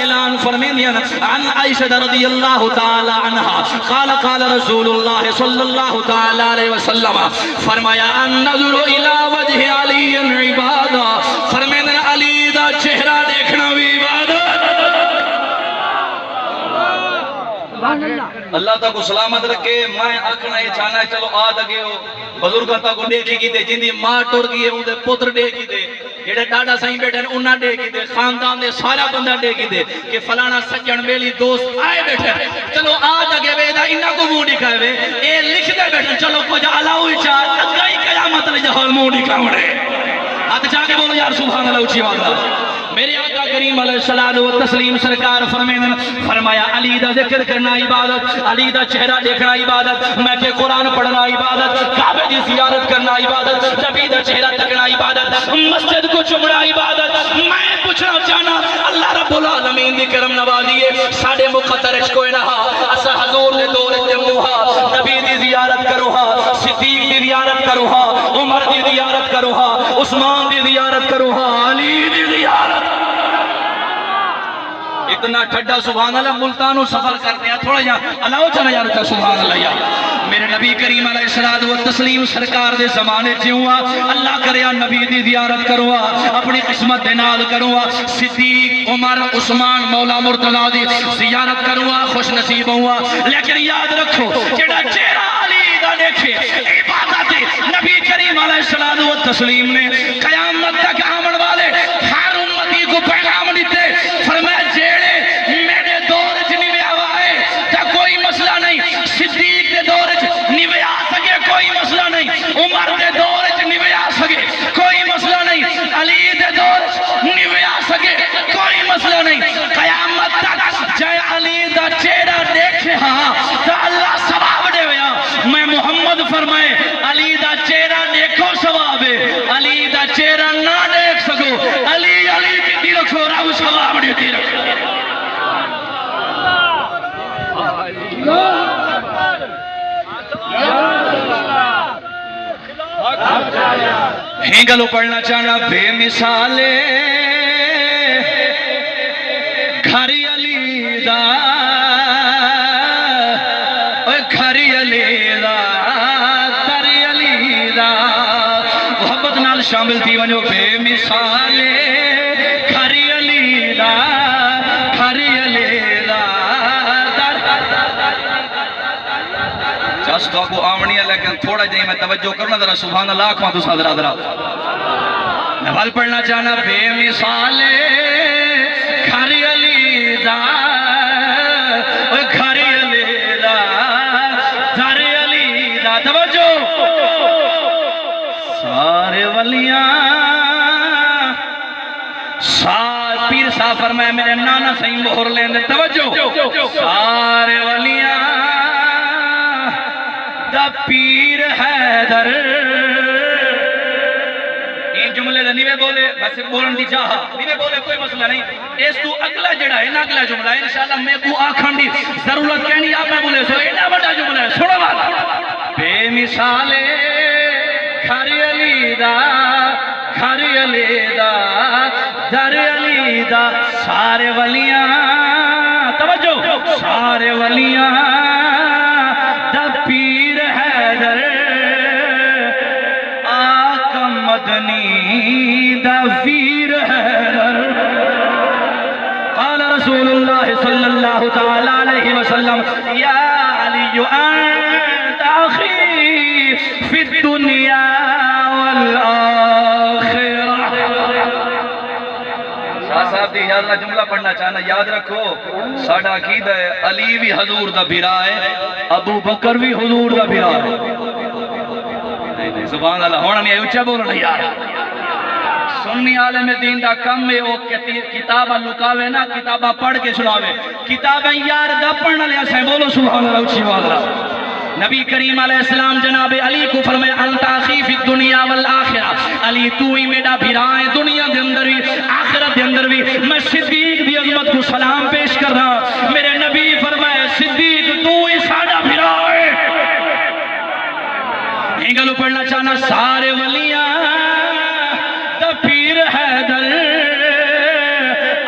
اعلان فرمیندیاں عن عائشہ رضی اللہ تعالی عنہا قال قال رسول اللہ صلی اللہ تعالی علیہ وسلم فرمایا النظر الی وجہ علی عبادہ فرمیندن علی دا چہرہ دیکھنا بھی عبادت اللہ تاکو سلامت رکھے میں آکھنا یہ چاہنا ہے چلو آدھ اگے ہو بزرگاں تاکو دیکھی کی دے جن دی ماں ٹور گئی ہے ان دے پتر دیکھی دے جڑے ڈاڈا سائیں بیٹھے ہیں انہاں دیکھی دے خاندان دے سارا بندہ دیکھی دے کہ فلانا سجن بیلی دوست آئے بیٹھے چلو آدھ اگے ویدہ انہاں کو منہ دکھائے وے اے لکھ دے بیٹھے چلو کچھ علاوی چاہ اگائی قیامت لے جہاں منہ دکھاؤڑے ہاتھ جا کے بولو یار سبحان اللہ اچھی بات میرے آقا کریم علیہ السلام و تسلیم سرکار فرمایا علی دا ذکر کرنا عبادت علی دا چہرہ دیکھنا عبادت میں کہ قرآن پڑھنا عبادت کعبے دی زیارت کرنا عبادت نبی دا چہرہ دیکھنا عبادت مسجد کو چمڑا عبادت میں پوچھنا چاہنا اللہ رب العالمین دی کرم نوازیے ساڑھے مقدر عشق و نہا اسا حضور دے دور جمعہ نبی دی زیارت کرو ہاں صدیق دی زیارت کرو ہاں عمر دی زیارت کرو ہاں عثمان دی زیارت کرو ہاں علی دی زیارت اتنا ٹھڈا سبحان اللہ ملتانو سفر کرتے ہیں تھوڑا یا اللہ چاہنا یا رکھا سبحان اللہ یا میرے نبی کریم علیہ السلام و تسلیم سرکار دے زمانے چیوہا اللہ کریا نبی دی زیارت کروا اپنی قسمت دے نال کروا صدیق عمر عثمان مولا مرتضی دی زیارت کروا خوش نصیب ہوا لیکن یاد رکھو جڑا چہرہ علی دا دیکھے عبادت نبی کریم علیہ السلام و تسلیم نے قیامت تک آمن والے ہر امتی کو پیغام دیتے فرمایا جیڑے میرے دور جنوے آوائے تا کوئی مسئلہ نہیں صدیق دے دور جنوے آ سکے کوئی مسئلہ نہیں عمر دے دور جنوے آ سکے کوئی مسئلہ نہیں علی دے دور جنوے آ سکے کوئی مسئلہ نہیں قیامت تک جائے علی دا چہرہ دیکھے ہاں تا اللہ ثواب دے ویا میں محمد فرمائے علی دا چہرہ دیکھو ثواب ہے علی دا چہرہ نہ دیکھ سکو علی علی کی رکھو رب ثواب دیتی رکھو ہینگلو پڑھنا چاہنا بے مثالے گھری علی دا گھری علی دا تری علی دا محبت نال شامل تھی ونجو بے مثالے گھری علی دا گھری علی دا چاست کو آمنی ہے لیکن تھوڑا جائیں میں توجہ کرنا ذرا سبحان اللہ کھواں تو سادرہ ذرا نوال پڑھنا چاہنا بے مثالے گھری علی دا گھری علی دا گھری علی دا توجہ سارے ولیاں پیر صاحب فرمائے میرے نانا صحیح مہر لیندے توجہ سارے ولیاں دا پیر حیدر این جملے دا نیوے بولے بس بولن دی چاہا نیوے بولے کوئی مسئلہ نہیں اس تو اگلا جڑا ہے نا اگلا جملہ ہے انشاءاللہ میں کو آکھن دی ضرورت کہنی آپ میں بولے سو اینا بڑا جملہ ہے سنو بات بے مثالے گھر علی دا گھر علی دا در علی دا سارے ولیاں توجہ سارے ولیاں دا پیر حیدر آقا مدنی دا پیر حیدر قال رسول اللہ صلی اللہ تعالی علیہ وسلم یا علی انت اخی فی الدنیا والآخرہ صاحب دی یاد اللہ جملہ پڑھنا چاہنا یاد رکھو ساڑھا عقیدہ ہے علی بھی حضور دا بھیرا ہے ابو بکر بھی حضور دا بھیرا ہے نہیں سبحان اللہ ہونا نہیں ہے اچھا بولنا یار سنی عالم دین دا کم ہے وہ کتابہ لکاوے نا کتابہ پڑھ کے سناوے کتابہ یار دا پڑھنا لیا سائیں بولو سبحان اللہ اچھی واللہ نبی کریم علیہ السلام جناب علی کو فرمائے انت اخی فی الدنیا والآخرہ علی تو ہی میرا بھیرائیں دنیا دے اندر بھی آخرت دے اندر بھی میں صدیق دی عظمت کو سلام پیش کر رہا میرے نبی فرمائے صدیق تو ہی ساڑا بھیرائیں انگلو پڑھنا چاہنا سارے ولیاں دا پیر حیدر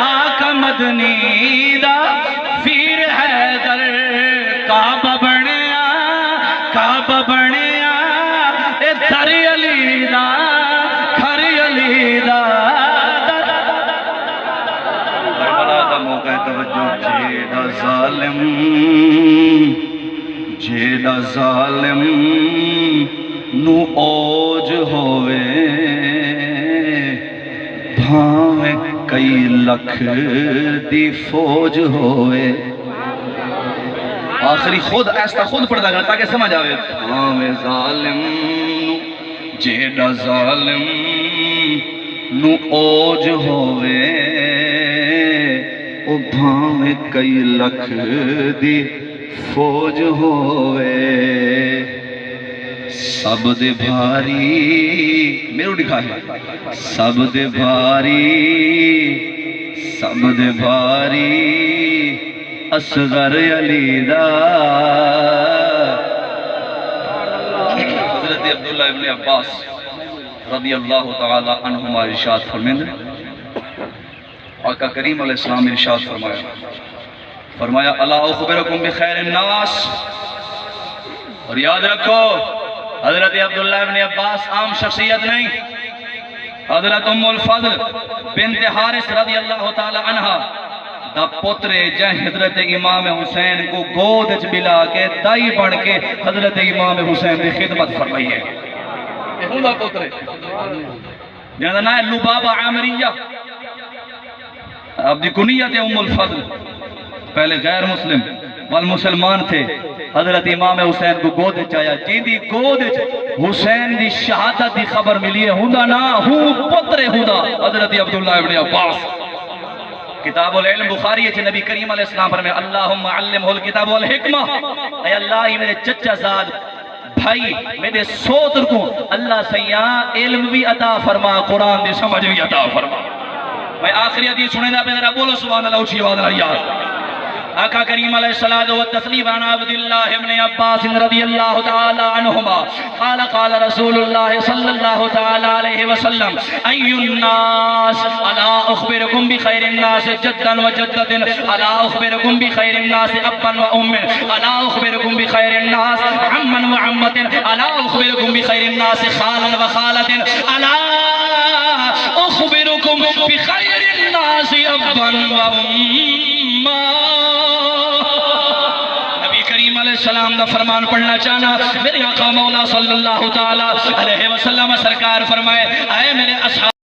آقا مدنی علی دا پیر حیدر کعبہ بنیا کعبہ بنیا اے در علی دا گھر علی دا کربلا دا موقع توجہ جیڑا ظالم نو اوج ہوئے بھاویں کئی لکھ دی فوج ہوئے آخری خود ایسا خود پڑھتا کرتا تاکہ سمجھ آوے بھاویں ظالم نو جیڑا ظالم نو اوج ہوئے او بھاویں کئی لکھ دی فوج ہوئے سب دے بھاری میرے دکھا ہے سب دے بھاری اصغر علی دا حضرت عبداللہ ابن عباس رضی اللہ تعالی عنہما ارشاد فرمائیں آقا کریم علیہ السلام ارشاد فرمایا الا اخبرکم بخیر الناس اور یاد رکھو حضرت عبداللہ ابن عباس عام شخصیت نہیں حضرت ام الفضل بنت حارث رضی اللہ تعالی عنہ دا پترے جہاں حضرت امام حسین کو گود اچ بلا کے دائی بڑھ کے حضرت امام حسین دی خدمت فرمائی ہے یہ ہوں دا پترے جہاں دا نائے لبابہ عامریہ اب دی کنیت ام الفضل پہلے غیر مسلم والمسلمان تھے حضرت امام حسین کو گود چایا جیندی گود حسین دی شہادت دی خبر ملی ہے ہوندا نا ہوں پتر ہوندا حضرت عبداللہ ابن عباس کتاب العلم بخاری ہے نبی کریم علیہ السلام فرمائے اللہم علمہ الکتاب والحکمہ اے اللہ ہی میرے چچا زاد بھائی میرے سوتر کو اللہ سیاں علم بھی عطا فرما قرآن دی سمجھ بھی عطا فرما میں آخری حدیث سنے دا پہنے بولو سبحان اللہ اچھی بات اللہ آقا کریم علیہ الصلوۃ والتسلیم عن عبداللہ ابن عباس رضی اللہ تعالی عنہما قال قال رسول اللہ صلی اللہ تعالی علیہ وسلم ای الناس الا اخبرکم بخیر الناس جدا وجدت الا اخبرکم بخیر الناس ابا وام الا اخبرکم بخیر الناس عما وعمت الا اخبرکم بخیر الناس خالا وخالت الا اخبرکم بخیر الناس ابا وام علیہ السلام دا فرمان پڑھنا چاہنا میرے آقا مولا صلی اللہ تعالی علیہ وسلم سرکار فرمائے اے میرے اصحاب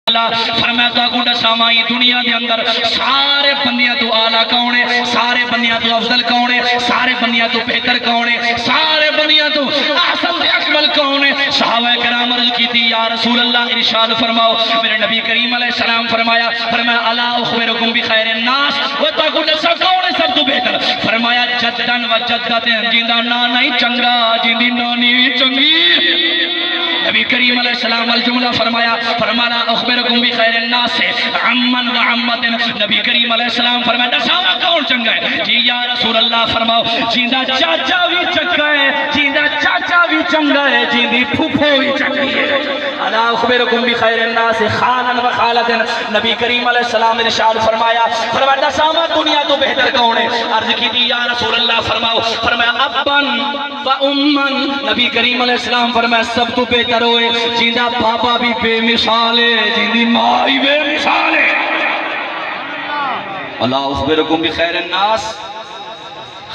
فرمایا تا کو دساواں دنیا دے اندر سارے بندیاں تو اعلی کون ہے سارے بندیاں تو افضل کون ہے سارے بندیاں تو بہتر کون ہے سارے بندیاں تو احسن تے اکمل کون ہے صحابہ کرام عرض کی تھی یا رسول اللہ ارشاد فرماؤ میرے نبی کریم علیہ السلام فرمایا الا اخبرکم بخیر الناس و تا کو دسا کون ہے سب تو بہتر فرمایا جدن و جدت جیندا نانا ہی چنگا جیندی نانی بھی چنگی نبی کریم علیہ السلام الجملہ فرمایا اخبرکم بخیر الناس عمن و عمت نبی کریم علیہ السلام فرمایا دساوا کون چنگا ہے جی یا رسول اللہ فرماؤ جیندہ چاچا بھی چنگا ہے جیندہ چاچا بھی چنگا ہے جیندی پھوپھو بھی چنگی ہے الا اخبرکم بخیر الناس خالا و خالت نبی کریم علیہ السلام ارشاد فرمایا دساوا دنیا تو بہتر کون ہے عرض کی تھی یا رسول اللہ فرمایا ابن و امن نبی کریم علیہ السلام فرمایا سب تو بہتر ہوئے جیندہ بابا بھی بے مثال ہے جیندی ماں بھی بے مثال ہے اللہ اخبرکم بخیر الناس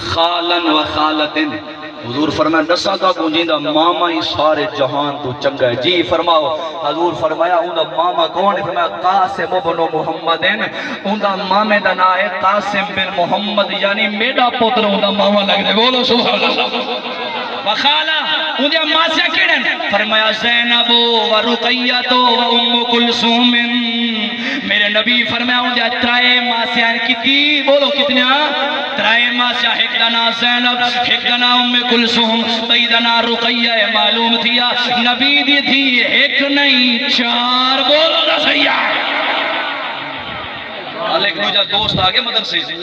خالا و خالتن حضور فرمایا دسا کا کو جیندہ ماما ہی سارے جہان تو چنگا ہے جی فرماؤ حضور فرمایا اندہ ماما کون ہے فرمایا قاسم بن محمد اندہ مامے دا نا ہے قاسم بن محمد یعنی میرا پتر اندہ ماما لگ دے بولو سبحان اللہ وخالا اندہ ماسیا کیڑن فرمایا زینب و رقیت و ام کلثوم میرے نبی فرمایا اندہ ترائے ماسیاں کتی بولو کتنے ترائے ماسیاں ایک دنا زینب ایک دنا ام کلثوم سیدنا رقیہ معلوم تھیا نبی دی تھی ایک نہیں چار بولو نا سیاح ایک مجھا دوست آگے مدرسے سے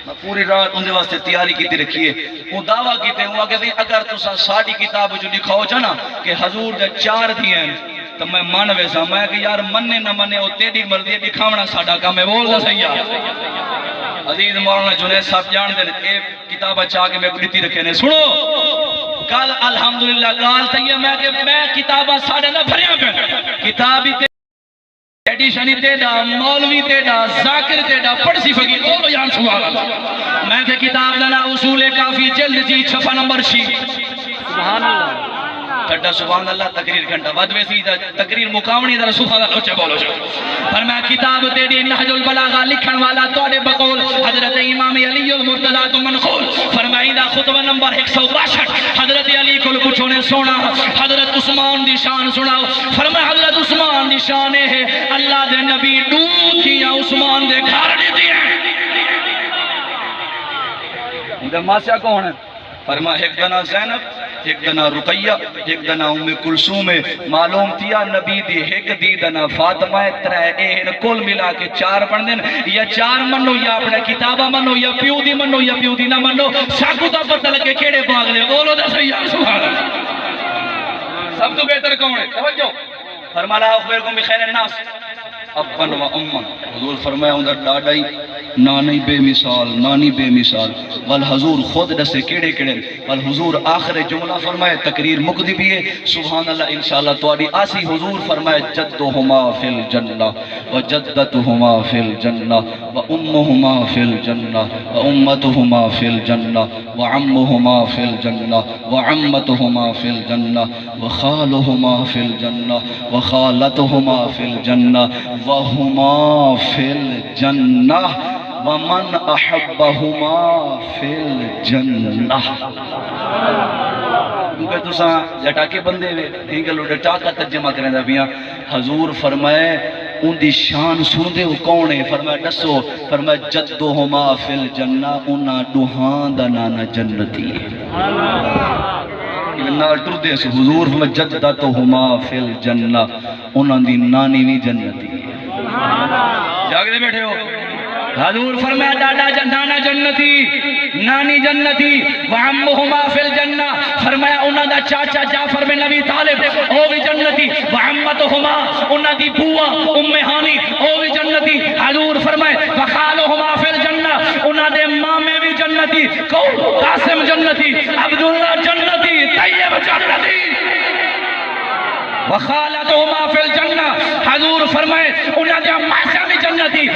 میں پوری رات اندھے واسطے تیاری کیتی رکھیے وہ دعویٰ کیتے ہوں آگے اگر تسا ساڑھی کتاب جو لکھاؤ جانا کہ حضور دے چار دیئے تو میں مان ویسا میں کہ یار مننے نہ مننے وہ تیری مرضی ہے دکھاونا ساڈا کام ہے بول دا سیا عزیز مولانا جنید صاحب جان دے اے کتاب چاہ کے میں کو دیتی رکھے نے سنو کل الحمدللہ گال تیہ میں کتابہ ساڑھے نہ بھریا پہ کتابی ایڈیشنی تیڑا مولوی تیڑا ذاکر تیڑا پڑسی فقیر بولو یہاں سبحان اللہ میں کہ کتاب لنا اصول کافی جلد جی چھپا نمبر شی سبحان اللہ کٹا سبحان اللہ تقریر گھنٹا بعد ویسی تقریر مقامنی در سبحان اللہ اچھے بولو جو فرمایا کتاب تیڑی نحج البلاغہ لکھن والا توڑے بقول حضرت امام علی المرتضی منقول فرمائی دا خطبہ نمبر 162 حضرت علی کو پوچھو نے سونا حضرت عثمان دی شان سناؤ فرمایا حضرت عثمان دی شان ہے اللہ دے نبی دودھ کیا عثمان دے گھر دیتی ہے اندر ماسیہ کون ہے فرمایا ایک دنا زینب ایک دنا رقیہ ایک دنا ام کلثوم معلوم تیا نبی دی ایک دی دنا فاطمہ ترے اہن کل ملا کے 4 پڑھ دین یا 4 منو یا اپنا کتابہ منو یا پیو دی منو یا پیو دی نہ منو شاکو دا پتہ لگے کیڑے باغ لے بولو دا سیاح سبحان اللہ سب تو بہتر کون ہے توجہ فرمایا اخبرکم بخیر الناس ابن و امن حضور فرمایا اندر ڈاڈائی نانی بے مثال نانی بے مثال والحضور خود دسے کیڑے کیڑے والحضور آخر جملہ فرمائے تقریر مقدی بھی ہے سبحان اللہ انشاءاللہ تواری آسی حضور فرمائے جدہما فی الجنہ و جدتہما فی الجنہ و امہما فی الجنہ و امتہما فی الجنہ و عمہما فی الجنہ و عمتہما فی الجنہ و خالہما فی الجنہ و خالتہما فی الجنہ و ہما فی الجنہ ومن احبہما فی الجنہ کیونکہ تو ساں جٹا کے بندے ہوئے ٹھیک ہے لوٹے ٹاکہ ترجمہ کریں دا بیاں حضور فرمائے ان دی شان سن دے وہ کون ہے فرمائے ڈسو فرمائے جدہما فی الجنہ انہا دوہان دا نانا جنتی ہے نال ٹر دے سو حضور فرمائے جدتہما فی الجنہ انہا دی نانی بھی جنتی ہے جاگ دے بیٹھے ہو حضور فرمایا دادا نانا جنتی نانی جنتی وعمہما فی الجنہ فرمایا انہاں دا چاچا جعفر بن نبی طالب او بھی جنتی وعمتہما انہاں دی بوا ام ہانی او بھی جنتی حضور فرمایا وخالہما فی الجنہ انہاں دے مامے بھی جنتی قاسم جنتی عبداللہ جنتی طیب جنتی وخالتہما فی الجنہ حضور فرمائے انہاں دے ماسا بھی جنتی